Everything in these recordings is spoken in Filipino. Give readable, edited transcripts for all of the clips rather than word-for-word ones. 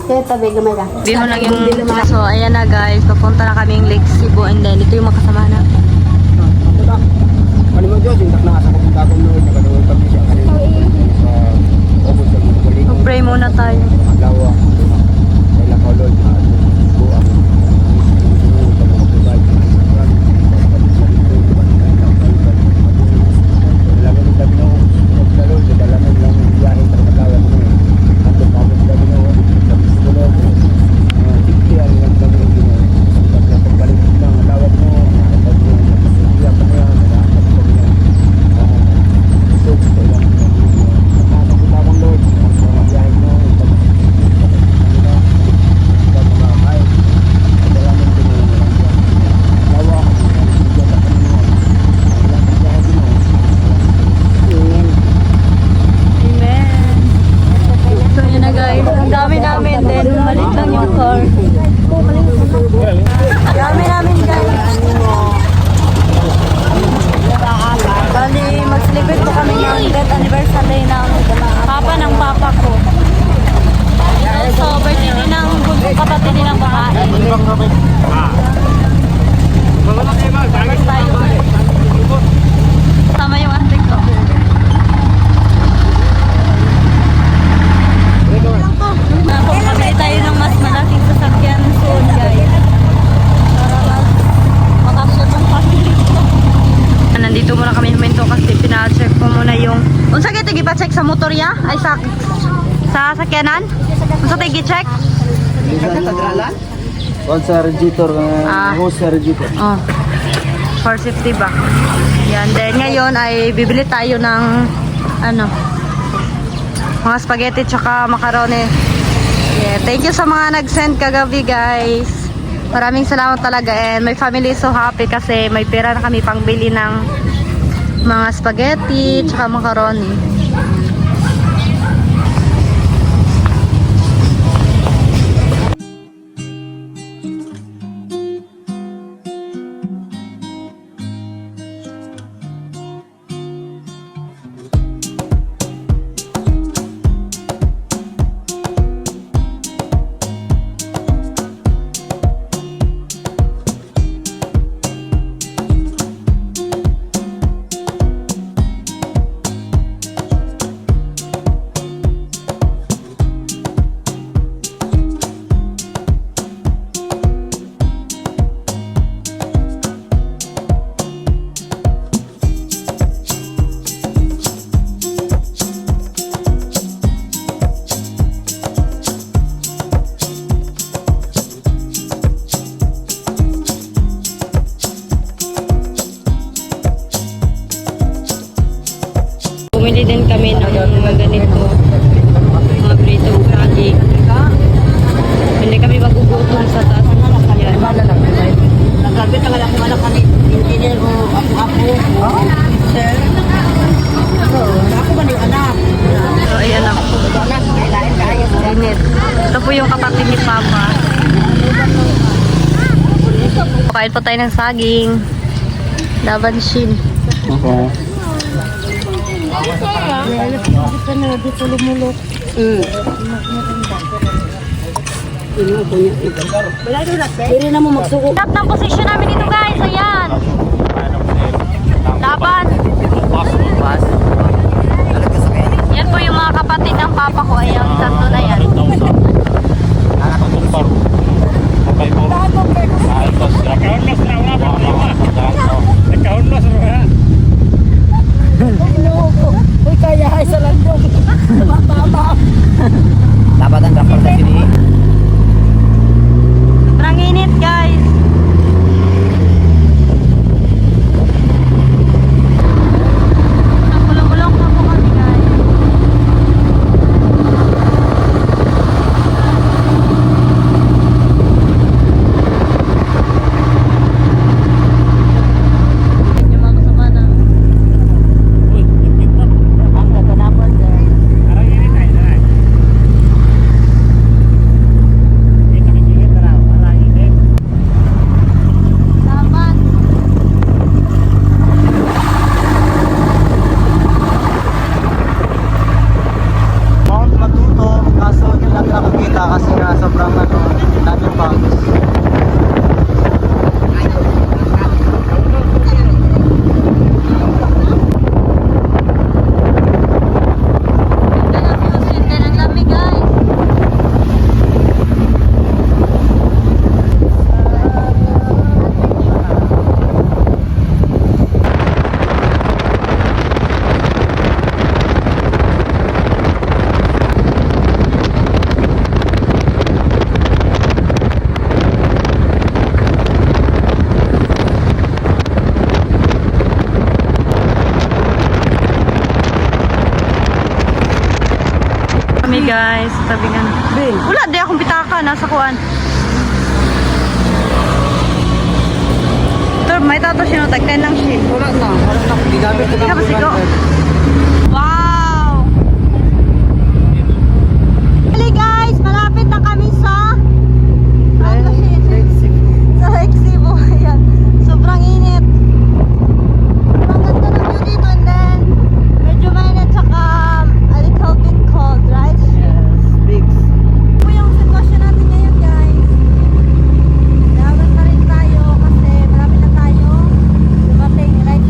Kaya tabi, gamay lang. Bihon lang yung... So, ayan na guys. Papunta na kaming Lake Cebu and then ito yung makasama na. Ano mo Diyos, hindi na sa pupunta akong noon, nakadawal kami siya kanina sa obos sa mga kuling. Mag-pray muna tayo. Lawa, kailang kaulod, buang, sama yung ate ko. Nakapagpapay tayo ng mas malaking sasakyan soon guys. Para makasya ng family ko. Nandito muna kami huminto kasi pina-check ko muna yung... Unsa kayo tigi-pa-check sa motor ya? Ay sa sakyanan? Unsa tigi-check? Kung sa regitor, host sa regitor. Oh. For safety ba? Yan. Then ngayon ay bibili tayo ng ano, mga spaghetti tsaka macaroni. Yeah, thank you sa mga nag-send kagabi guys. Maraming salamat talaga and my family is so happy kasi may pera na kami pangbili ng mga spaghetti tsaka macaroni. Bumili din kami ng mga ganito, mga prito saging. Hindi kami magugutom sa taas. Yan. Nagkabit ang alam ko anak kami. Engineer ko, apo. Sir. Ako ba yung anak? So, ayan ako. Init. Ito po yung kapatid ni Papa. Kain po tayo ng saging. Labanshin. Okay. Dito lumulok. Pwede na mo magsuko. Tap ng posisyon namin dito guys. Ayan. Laban. Yan po yung mga kapatid ng Papa ko. Ayan, tatlo na yan. Uy, kaya ay sa landong. Dapat ang dapat sa sini. Sobrang init guys. guys, tabi nga. Wala, di akong pitaka, nasa kuan. Ito, may tato siya, tag-10 lang siya. Wala na. Gigamit ko Ikaw ba sigo? Wow! Hey guys, malapit na kami sa Cebu. Ayan. Sobrang init. Ang ganda ng view dito and then medyo mainit saka a little bit cold, right? Big. Ito yung sitwasyon natin ngayon guys. Dapat pa rin tayo kasi malapit na tayo dumating, right?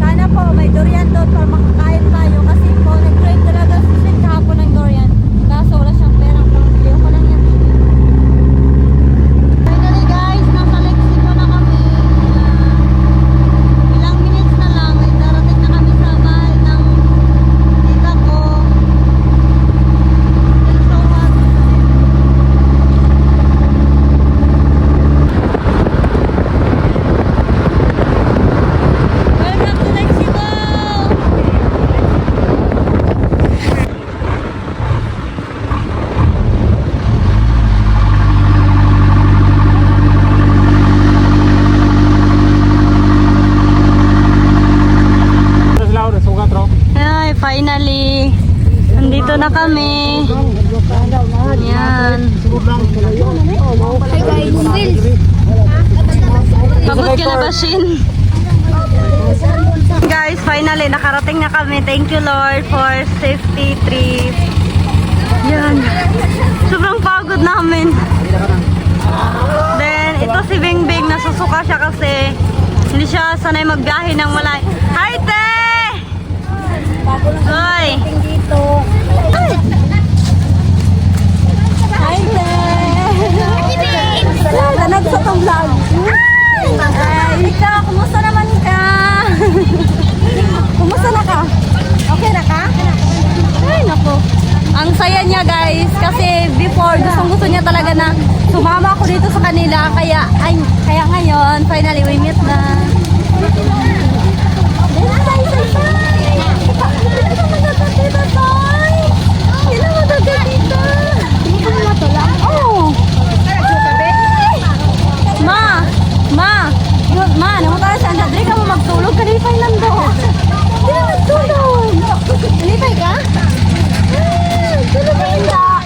Sana po may durian doon para makakain tayo kasi po nag-trade talaga si Sid kahapon ng durian. Kaso wala siyang perang pang-bili ko lang yan. Finally guys, nasa Lexico na kami. Ilang minutes na lang ay darating na kami sa bahay ng tita ko. It's so hot. Welcome to Lexico! Ay, finally. Nandito na kami. Yan. Pagod ka na ba, Shin? Guys, finally, nakarating na kami. Thank you, Lord, for safety trip. Yan. Sobrang pagod namin. Then, ito si Bingbing. Nasusuka siya kasi hindi siya sanay magbiyahe ng malay. Hi, te! Hoy! Hi, te! Nanag sa tong vlog. Ay, ikaw, kumusta naman ka? Kumusta na ka? Okay na ka? Ay, naku. Ang saya niya guys, kasi before gusto niya talaga na sumama ako dito sa kanila, kaya ngayon, finally we meet na. Ma, namuta siya. Andadri ka mo magtulog. Kalipay lang do. Hindi na nagtulog. Kalipay ka? Tulog ka nila.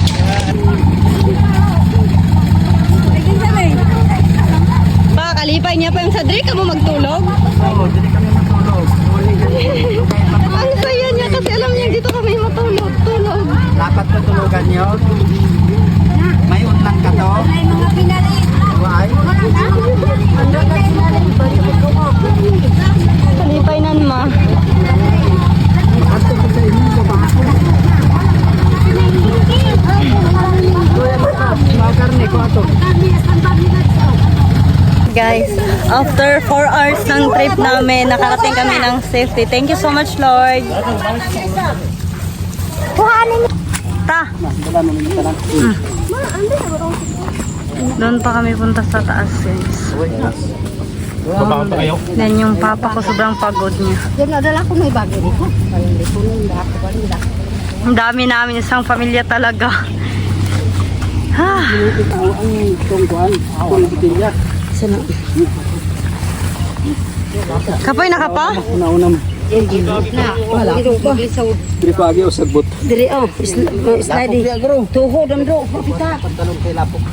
Pa, kalipay niya pa yung sadri ka mo magtulog? Oo, hindi kami matulog. Ang saya niya kasi alam niya dito kami matulog. Tulog. Dapat matulugan nyo. May utang ka to. Ay, mga pinali. Why? Kalipay nan ma. Guys, after 4 hours ng trip namin, nakarating kami ng safety. Thank you so much, Lord. Kuhanin ta. Doon pa kami punta sa taas, guys. Then yung papa ko sobrang pagod niya. Nadala ko may bagay dito. Ang dami namin, isang pamilya talaga. Ang tungkuan, ang bitilya. Kapoy na ka pa? Una-unam. Wala. Diri pa agi usagbot. Diri oh, slide. Tuhod ang do, papita. Pantalon kay lapok.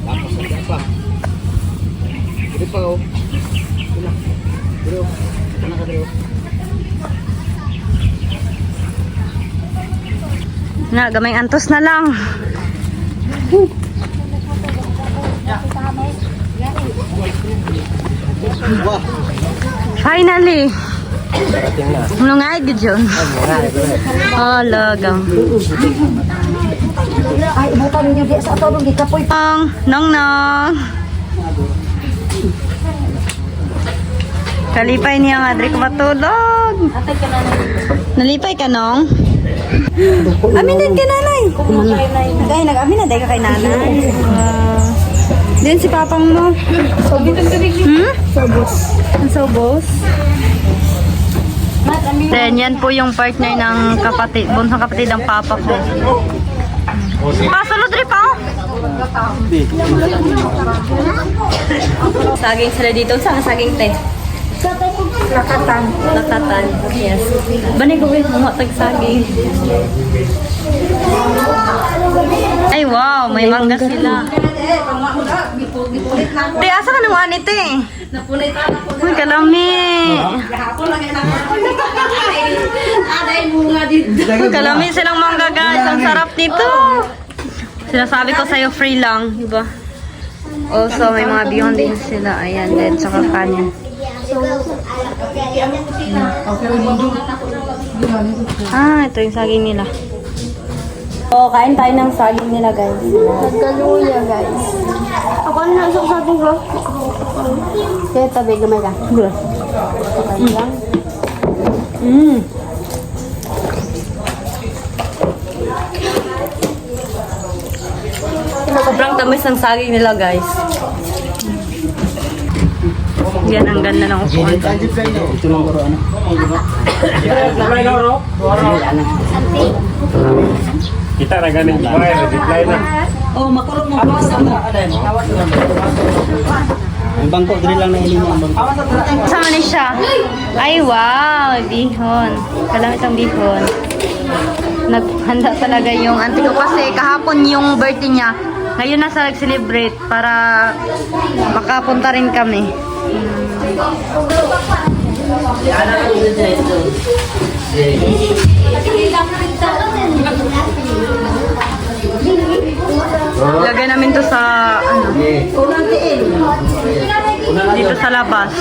Lapos sa pa. Diri pa oh. Diri oh. Kana ka diri oh. Na, gamay antos na lang. Finally. Ano nga ay John? Oh, lagang. Ay, bukan niyo di sa ato di kapoy. Nong. Kalipay niya nga, Dre ko matulog. Nalipay ka, Nong? Aminin kay nanay. Ay, nag-amin na dahil ka kay nanay. Din si papang mo. Sobos. Ang sobos. Then, yan po yung partner ng kapatid, bunsong kapatid ng papa ko. Pasunod rin pa, oh. Saging sila dito. Saan saging te? Lakatan. Lakatan. Yes. Bani ko humatag saging. Ay, wow, may mangga sila. Te, asa ka naman ite? Uy, kalami. Uy, kalami silang mangga, guys. Ang sarap nito. Sinasabi ko sa'yo, free lang, diba? Also, may mga bihon din sila. Ayan, then, tsaka kanin. Ah, ito yung saging nila. So, kain tayo ng saging nila, guys. Nagkaluya, guys. Ako na nasa saging ko. Kaya tabi, gamay ka. Okay lang. Sobrang tamis ng saging nila, guys. Yan, ang ganda ng upuan. Kita na ganin reply na. Oh, makulong mo. Ang bangko, dali lang na ilin mo ang bangko. Sama ni siya. Ay, wow, bihon. Kalamit ang bihon. Naghanda talaga yung auntie ko kasi kahapon yung birthday niya. Ngayon nasa nag-celebrate para makapunta rin kami. Lagay namin to sa ano, dito sa labas.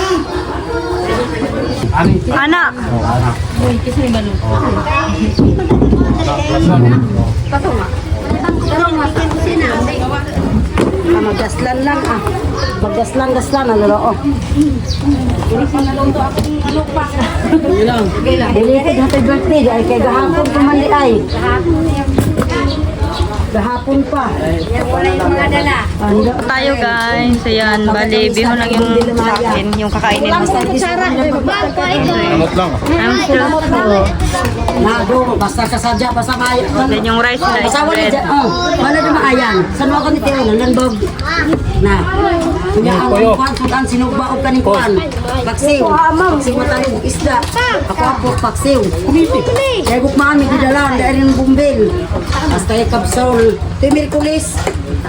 Anak. Magaslan lang ah. Magaslan-gaslan ang laro. Yun lang. Belated happy birthday. Ay kay gahapon pumandi ay. Gahapon pa. Tayo guys. Ayan, bali, bihon lang yung sa akin, yung kakainin mo. Kamot lang. I'm still full. Nado, basta kasadya, basta kaya. Then yung rice nila is Asawa ni bread. Jan, oh, wala na maayan. Saan mo ako ni Teo, nanlandog. Na, kunya ang kuhan, sudan, sinugba o kaning kuhan. Paksiw, paksiw matalog, isda. Ako, paksiw. Kaya gukmaan, may didalan, dahil yung bumbil. Basta yung kapsol. Ito yung Merkulis.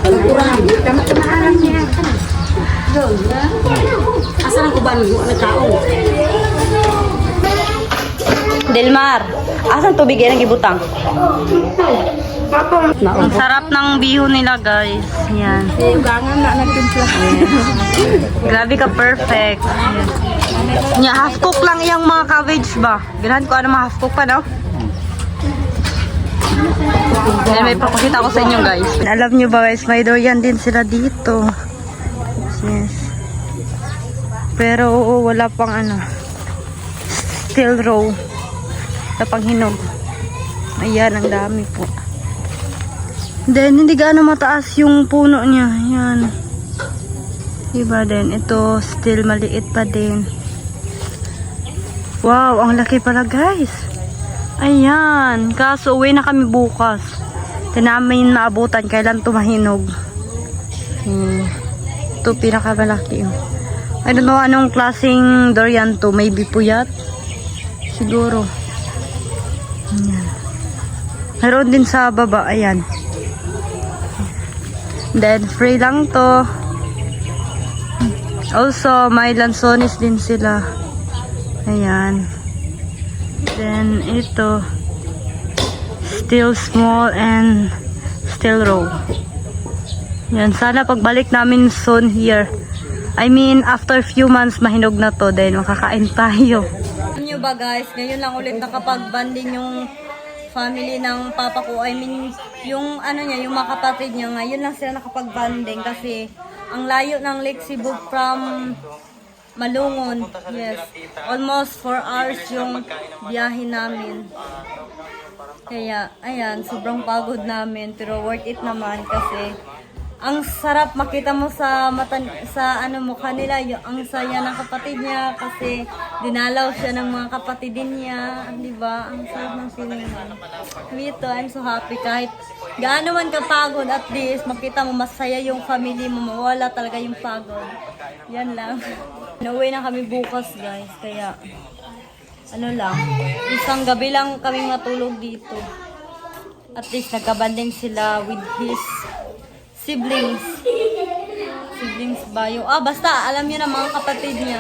Nagkurang. Kamat-kamaanan niya. Asan ang uban ng tao? Delmar, asan tubig yan ang ibutang? Ang sarap ng bihon nila guys. Yan. Ugangan na nagtimpla. Grabe ka, perfect. Yan. Nya, half cook lang yung mga cabbage ba? Ganahan ko ano mga half cook pa, no? Then may papakita ko sa inyo guys. Alam nyo ba guys, may durian din sila dito. Yes. Pero oo, wala pang ano. Still raw. Wala pang hinog. Ayan, ang dami po. Then, hindi gaano mataas yung puno niya. Ayan. Diba din? Ito, still maliit pa din. Wow, ang laki pala guys. Ayan. Kaso, uwi na kami bukas. Tinamin maabutan. Kailan tumahinog. Ito, pinakamalaki. I don't know anong klaseng durian to. Maybe puyat. Siguro. Ayan. Meron din sa baba. Ayan. Then, free lang to. Also, may lansones din sila. Ayan. Then, ito. Still small and still raw. Yan. Sana pagbalik namin soon here. I mean, after few months, mahinog na to. Then, makakain tayo. Alam nyo ba guys, ngayon lang ulit nakapag-banding yung family ng papa ko. I mean, yung ano niya, yung mga kapatid niya, ngayon lang sila nakapag-banding kasi ang layo ng Lake Cebu from Malungon. Yes. Almost 4 hours yung biyahe namin. Kaya, ayan, sobrang pagod namin. Pero worth it naman kasi ang sarap makita mo sa mata, sa ano mukha nila, yung ang saya ng kapatid niya kasi dinalaw siya ng mga kapatidin niya, di ba? Ang sarap ng feeling. Me too, I'm so happy kahit gaano man kapagod, at least makita mo masaya yung family mo, mawala talaga yung pagod. Yan lang. Nauwi na kami bukas, guys, kaya ano lang, isang gabi lang kami matulog dito. At least nagkabanding sila with his siblings. Siblings ba yung... basta alam niyo na mga kapatid niya.